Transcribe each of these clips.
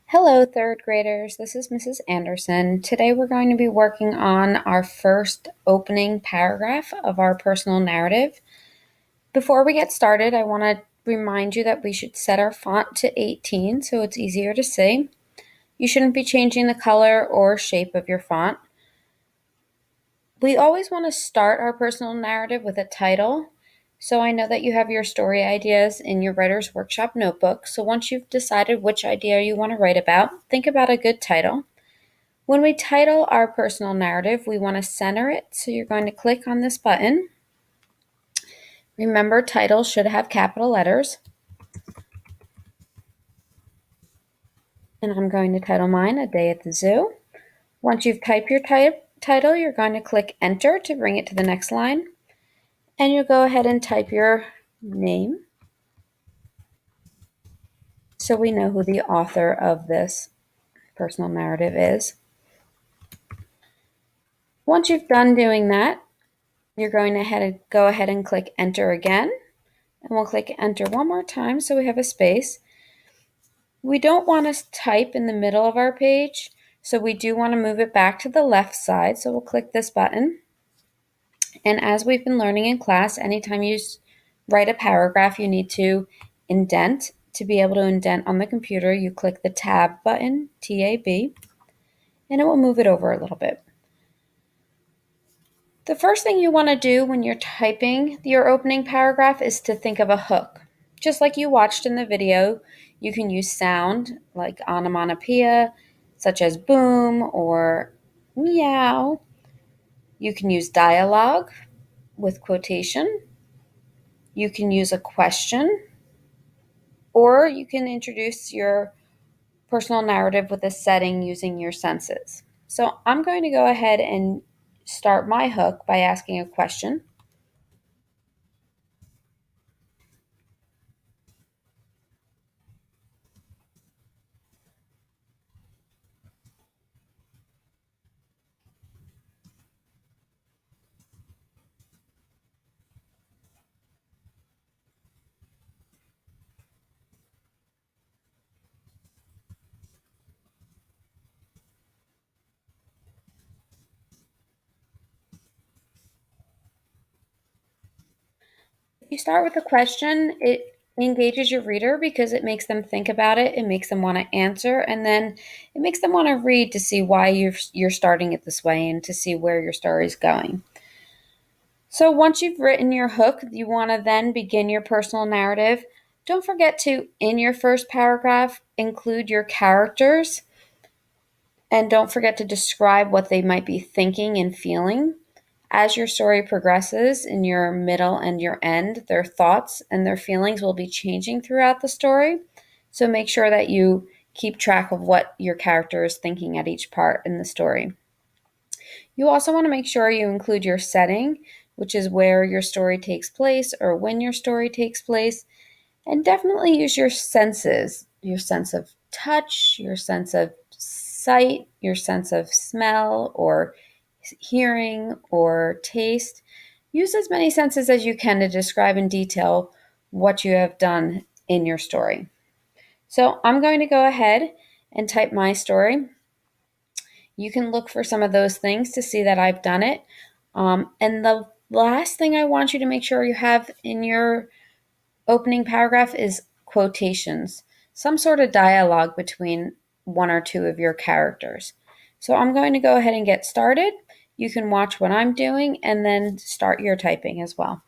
Hello, third graders. This is Mrs. Anderson. Today we're going to be working on our first opening paragraph of our personal narrative. Before we get started, I want to remind you that we should set our font to 18 so it's easier to see. You shouldn't be changing the color or shape of your font. We always want to start our personal narrative with a title. So I know that you have your story ideas in your Writer's Workshop notebook. So once you've decided which idea you want to write about, think about a good title. When we title our personal narrative, we want to center it. So you're going to click on this button. Remember, titles should have capital letters. And I'm going to title mine A Day at the Zoo. Once you've typed your title, you're going to click Enter to bring it to the next line. And you'll go ahead and type your name so we know who the author of this personal narrative is. Once you've done doing that, you're going to go ahead and click Enter again. And we'll click Enter one more time so we have a space. We don't want to type in the middle of our page, so we do want to move it back to the left side. So we'll click this button. And as we've been learning in class, anytime you write a paragraph, you need to indent. To be able to indent on the computer, you click the Tab button, T-A-B, and it will move it over a little bit. The first thing you want to do when you're typing your opening paragraph is to think of a hook. Just like you watched in the video, you can use sound like onomatopoeia, such as boom or meow. You can use dialogue with quotation. You can use a question, or you can introduce your personal narrative with a setting using your senses. So I'm going to go ahead and start my hook by asking a question. If you start with a question, it engages your reader because it makes them think about it, it makes them want to answer, and then it makes them want to read to see why you're starting it this way and to see where your story is going. So once you've written your hook, you want to then begin your personal narrative. Don't forget to, in your first paragraph, include your characters, and don't forget to describe what they might be thinking and feeling. As your story progresses in your middle and your end, their thoughts and their feelings will be changing throughout the story. So make sure that you keep track of what your character is thinking at each part in the story. You also want to make sure you include your setting, which is where your story takes place or when your story takes place. And definitely use your senses, your sense of touch, your sense of sight, your sense of smell or hearing or taste. Use as many senses as you can to describe in detail what you have done in your story. So I'm going to go ahead and type my story. You can look for some of those things to see that I've done it. And the last thing I want you to make sure you have in your opening paragraph is quotations, some sort of dialogue between one or two of your characters. So I'm going to go ahead and get started. You can watch what I'm doing and then start your typing as well.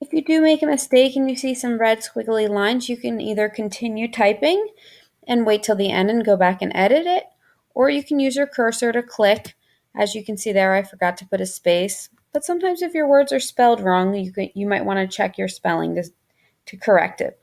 If you do make a mistake and you see some red squiggly lines, you can either continue typing and wait till the end and go back and edit it, or you can use your cursor to click. As you can see there, I forgot to put a space. But sometimes if your words are spelled wrong, you might want to check your spelling to correct it.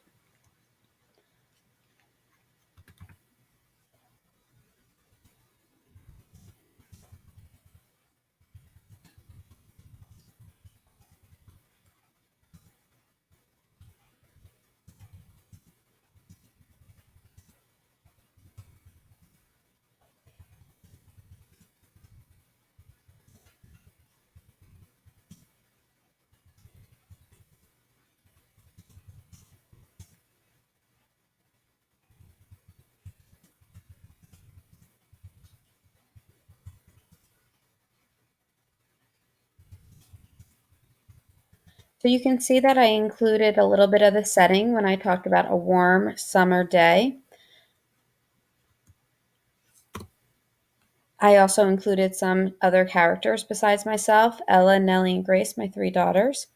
So you can see that I included a little bit of the setting when I talked about a warm summer day. I also included some other characters besides myself, Ella, Nellie, and Grace, my three daughters.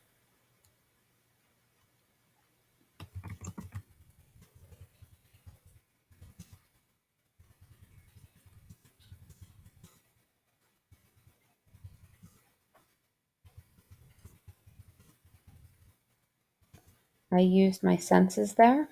I used my senses there.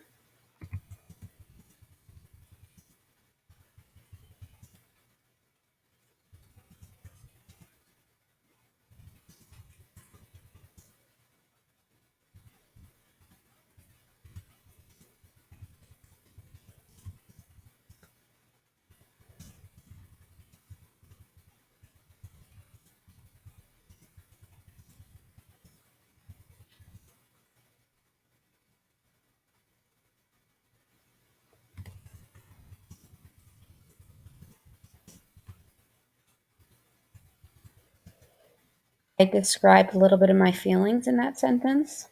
I described a little bit of my feelings in that sentence.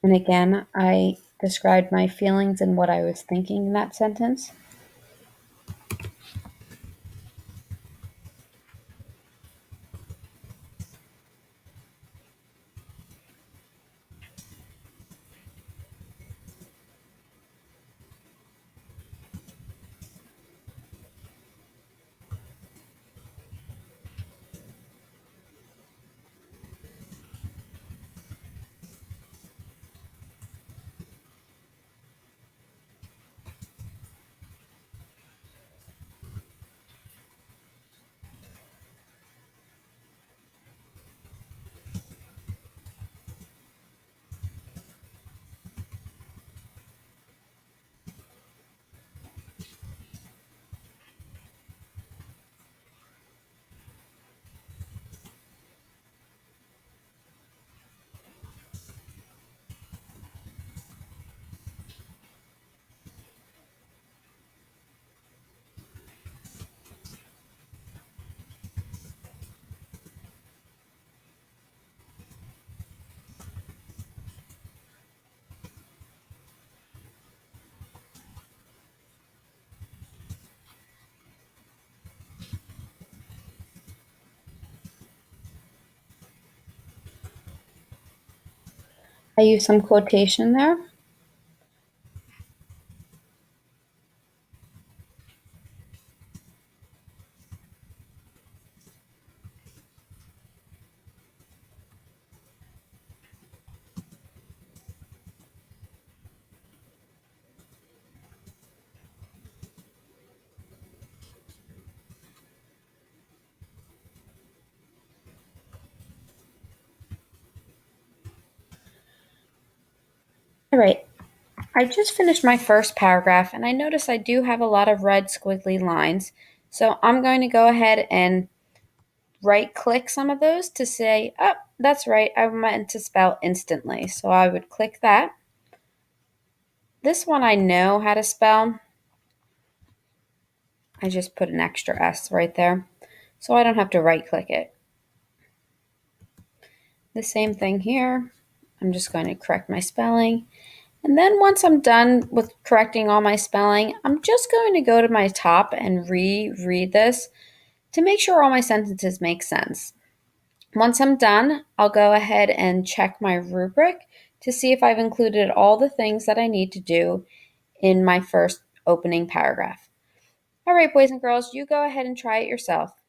And again, I described my feelings and what I was thinking in that sentence. I used some quotation there. All right, I just finished my first paragraph and I notice I do have a lot of red squiggly lines. So I'm going to go ahead and right click some of those to say, oh, that's right, I meant to spell instantly. So I would click that. This one I know how to spell. I just put an extra S right there, so I don't have to right click it. The same thing here. I'm just going to correct my spelling. And then once I'm done with correcting all my spelling, I'm just going to go to my top and reread this to make sure all my sentences make sense. Once I'm done, I'll go ahead and check my rubric to see if I've included all the things that I need to do in my first opening paragraph. All right, boys and girls, you go ahead and try it yourself.